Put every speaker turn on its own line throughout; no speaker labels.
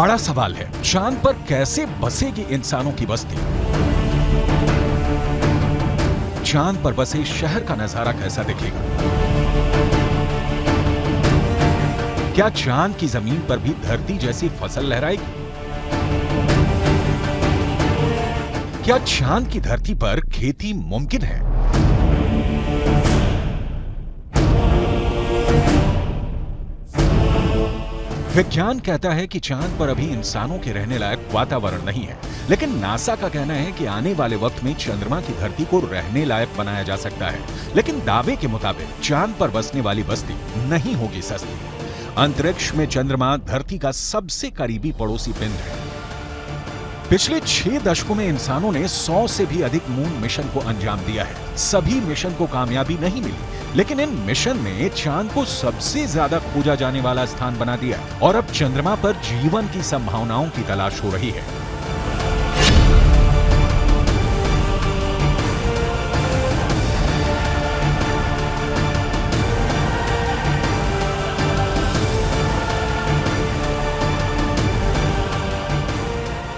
बड़ा सवाल है, चांद पर कैसे बसेगी इंसानों की बस्ती? चांद पर बसे शहर का नजारा कैसा दिखेगा? क्या चांद की जमीन पर भी धरती जैसी फसल लहराएगी? क्या चांद की धरती पर खेती मुमकिन है? विज्ञान कहता है कि चांद पर अभी इंसानों के रहने लायक वातावरण नहीं है, लेकिन नासा का कहना है कि आने वाले वक्त में चंद्रमा की धरती को रहने लायक बनाया जा सकता है। लेकिन दावे के मुताबिक चांद पर बसने वाली बस्ती नहीं होगी सस्ती। अंतरिक्ष में चंद्रमा धरती का सबसे करीबी पड़ोसी पिंड है। पिछले 6 दशकों में इंसानों ने 100 से भी अधिक मून मिशन को अंजाम दिया है। सभी मिशन को कामयाबी नहीं मिली, लेकिन इन मिशन ने चांद को सबसे ज्यादा खोजा जाने वाला स्थान बना दिया और अब चंद्रमा पर जीवन की संभावनाओं की तलाश हो रही है।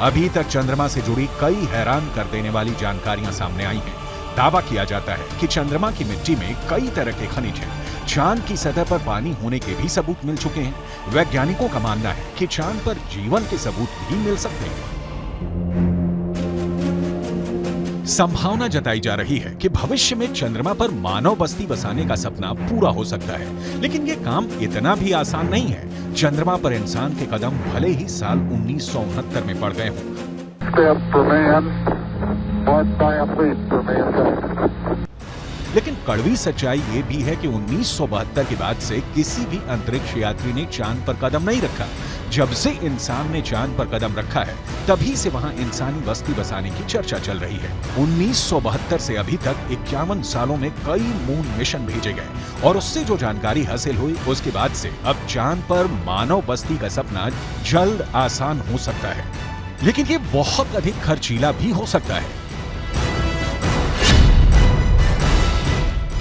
अभी तक चंद्रमा से जुड़ी कई हैरान कर देने वाली जानकारियां सामने आई हैं। दावा किया जाता है कि चंद्रमा की मिट्टी में कई तरह के खनिज हैं। चांद की सतह पर पानी होने के भी सबूत मिल चुके हैं। वैज्ञानिकों का मानना है कि चांद पर जीवन के सबूत भी मिल सकते हैं। संभावना जताई जा रही है कि भविष्य में चंद्रमा पर मानव बस्ती बसाने का सपना पूरा हो सकता है, लेकिन यह काम इतना भी आसान नहीं है। चंद्रमा पर इंसान के कदम भले ही साल 1969 में पड़ गए हों, लेकिन कड़वी सच्चाई ये भी है कि 1972 के बाद से किसी भी अंतरिक्ष यात्री ने चांद पर कदम नहीं रखा। जब से इंसान ने चांद पर कदम रखा है, तभी से वहां इंसानी बस्ती बसाने की चर्चा चल रही है। 1972 से अभी तक 51 सालों में कई मून मिशन भेजे गए और उससे जो जानकारी हासिल हुई, उसके बाद से अब चांद पर मानव बस्ती का सपना जल्द आसान हो सकता है, लेकिन ये बहुत अधिक खर्चीला भी हो सकता है।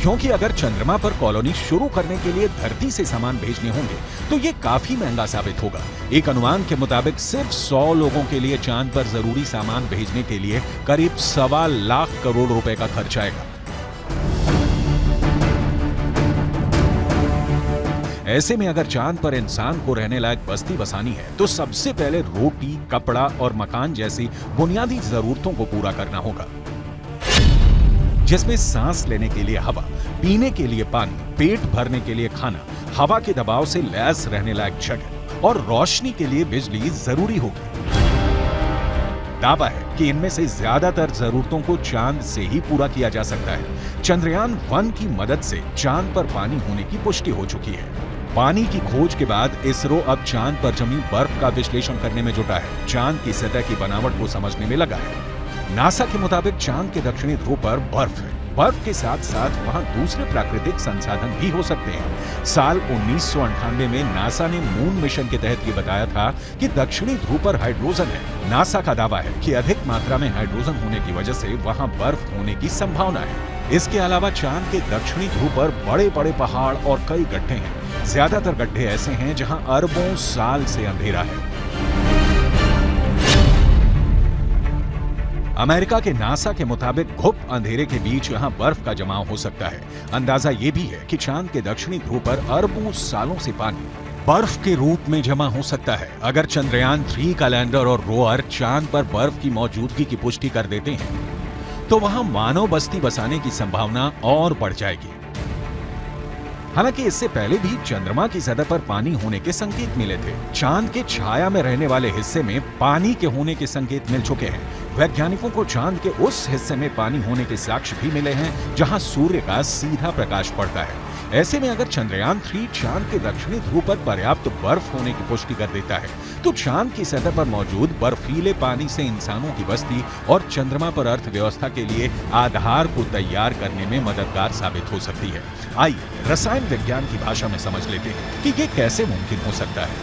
क्योंकि अगर चंद्रमा पर कॉलोनी शुरू करने के लिए धरती से सामान भेजने होंगे तो ये काफी महंगा साबित होगा। एक अनुमान के मुताबिक सिर्फ 100 लोगों के लिए चांद पर जरूरी सामान भेजने के लिए करीब 1.25 लाख करोड़ रुपए का खर्च आएगा। ऐसे में अगर चांद पर इंसान को रहने लायक बस्ती बसानी है तो सबसे पहले रोटी, कपड़ा और मकान जैसी बुनियादी जरूरतों को पूरा करना होगा, जिसमें सांस लेने के लिए हवा, पीने के लिए पानी, पेट भरने के लिए खाना, हवा के दबाव से लैस रहने लायक जगह और रोशनी के लिए बिजली जरूरी होगी। दावा है कि इनमें से ज्यादातर जरूरतों को चांद से ही पूरा किया जा सकता है। चंद्रयान 1 की मदद से चांद पर पानी होने की पुष्टि हो चुकी है। पानी की खोज के बाद इसरो अब चांद पर जमी बर्फ का विश्लेषण करने में जुटा है। चांद की सतह की बनावट को समझने में लगा है। नासा के मुताबिक चांद के दक्षिणी ध्रुव पर बर्फ है। बर्फ के साथ साथ वहां दूसरे प्राकृतिक संसाधन भी हो सकते हैं। साल 1998 में नासा ने मून मिशन के तहत ये बताया था कि दक्षिणी ध्रुव पर हाइड्रोजन है। नासा का दावा है कि अधिक मात्रा में हाइड्रोजन होने की वजह से वहां बर्फ होने की संभावना है। इसके अलावा चांद के दक्षिणी ध्रुव पर बड़े बड़े पहाड़ और कई गड्ढे हैं। ज्यादातर गड्ढे ऐसे हैं जहां अरबों साल से अंधेरा है। अमेरिका के नासा के मुताबिक घुप अंधेरे के बीच यहां बर्फ का जमाव हो सकता है। अंदाजा ये भी है कि चांद के दक्षिणी ध्रुव पर अरबों सालों से पानी बर्फ के रूप में जमा हो सकता है। अगर चंद्रयान 3 का लैंडर और रोअर चांद पर बर्फ की मौजूदगी की पुष्टि कर देते हैं तो वहां मानव बस्ती बसाने की संभावना और बढ़ जाएगी। हालांकि इससे पहले भी चंद्रमा की सतह पर पानी होने के संकेत मिले थे। चांद के छाया में रहने वाले हिस्से में पानी के होने के संकेत मिल चुके हैं। वैज्ञानिकों को चांद के उस हिस्से में पानी होने के साक्ष्य भी मिले हैं जहां सूर्य का सीधा प्रकाश पड़ता है। ऐसे में अगर चंद्रयान 3 चांद के दक्षिणी ध्रुव पर पर्याप्त बर्फ होने की पुष्टि कर देता है तो चांद की सतह पर मौजूद बर्फीले पानी से इंसानों की बस्ती और चंद्रमा पर अर्थव्यवस्था के लिए आधार को तैयार करने में मददगार साबित हो सकती है। आइए रसायन विज्ञान की भाषा में समझ लेते हैं कि ये कैसे मुमकिन हो सकता है।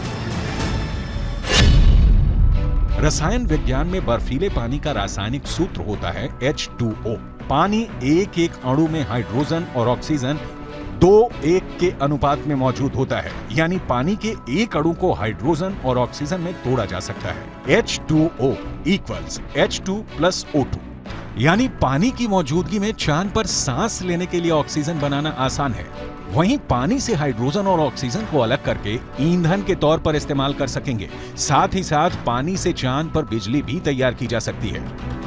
रसायन विज्ञान में बर्फीले पानी का रासायनिक सूत्र होता है H2O। पानी एक एक अणु में हाइड्रोजन और ऑक्सीजन 2:1 के अनुपात में मौजूद होता है, यानी पानी के एक अणु को हाइड्रोजन और ऑक्सीजन में तोड़ा जा सकता है। H2O equals H2 plus O2, यानी पानी की मौजूदगी में चांद पर सांस लेने के लिए ऑक्सीजन बनाना आसान है। वहीं पानी से हाइड्रोजन और ऑक्सीजन को अलग करके ईंधन के तौर पर इस्तेमाल कर सकेंगे। साथ ही साथ पानी से चांद पर बिजली भी तैयार की जा सकती है।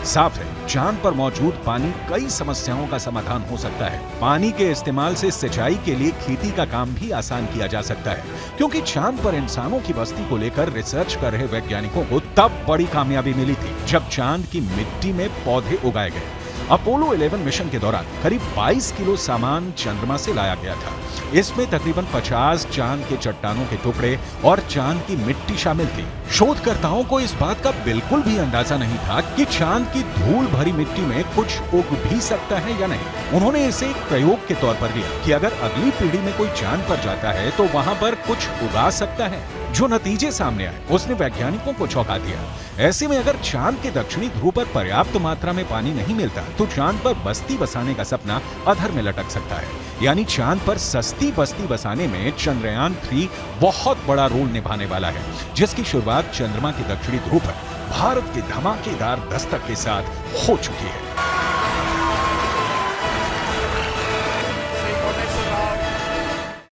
साफ है, चांद पर मौजूद पानी कई समस्याओं का समाधान हो सकता है। पानी के इस्तेमाल से सिंचाई के लिए खेती का काम भी आसान किया जा सकता है, क्योंकि चांद पर इंसानों की बस्ती को लेकर रिसर्च कर रहे वैज्ञानिकों को तब बड़ी कामयाबी मिली थी जब चांद की मिट्टी में पौधे उगाए गए। अपोलो 11 मिशन के दौरान करीब 22 किलो सामान चंद्रमा से लाया गया था। इसमें तकरीबन 50 चांद के चट्टानों के टुकड़े और चांद की मिट्टी शामिल थी। शोधकर्ताओं को इस बात का बिल्कुल भी अंदाजा नहीं था कि चांद की धूल भरी मिट्टी में कुछ उग भी सकता है या नहीं। उन्होंने इसे एक प्रयोग के तौर पर लिया कि अगर अगली पीढ़ी में कोई चांद पर जाता है तो वहां पर कुछ उगा सकता है। जो नतीजे सामने आए उसने वैज्ञानिकों को चौंका दिया। ऐसे में अगर चांद के दक्षिणी ध्रुव पर पर्याप्त मात्रा में पानी नहीं मिलता तो चांद पर बस्ती बसाने का सपना अधर में लटक सकता है। यानी चांद पर सस्ती बस्ती बसाने में चंद्रयान 3 बहुत बड़ा रोल निभाने वाला है, जिसकी शुरुआत चंद्रमा के दक्षिणी ध्रुव पर भारत के धमाकेदार दस्तक के साथ हो चुकी है।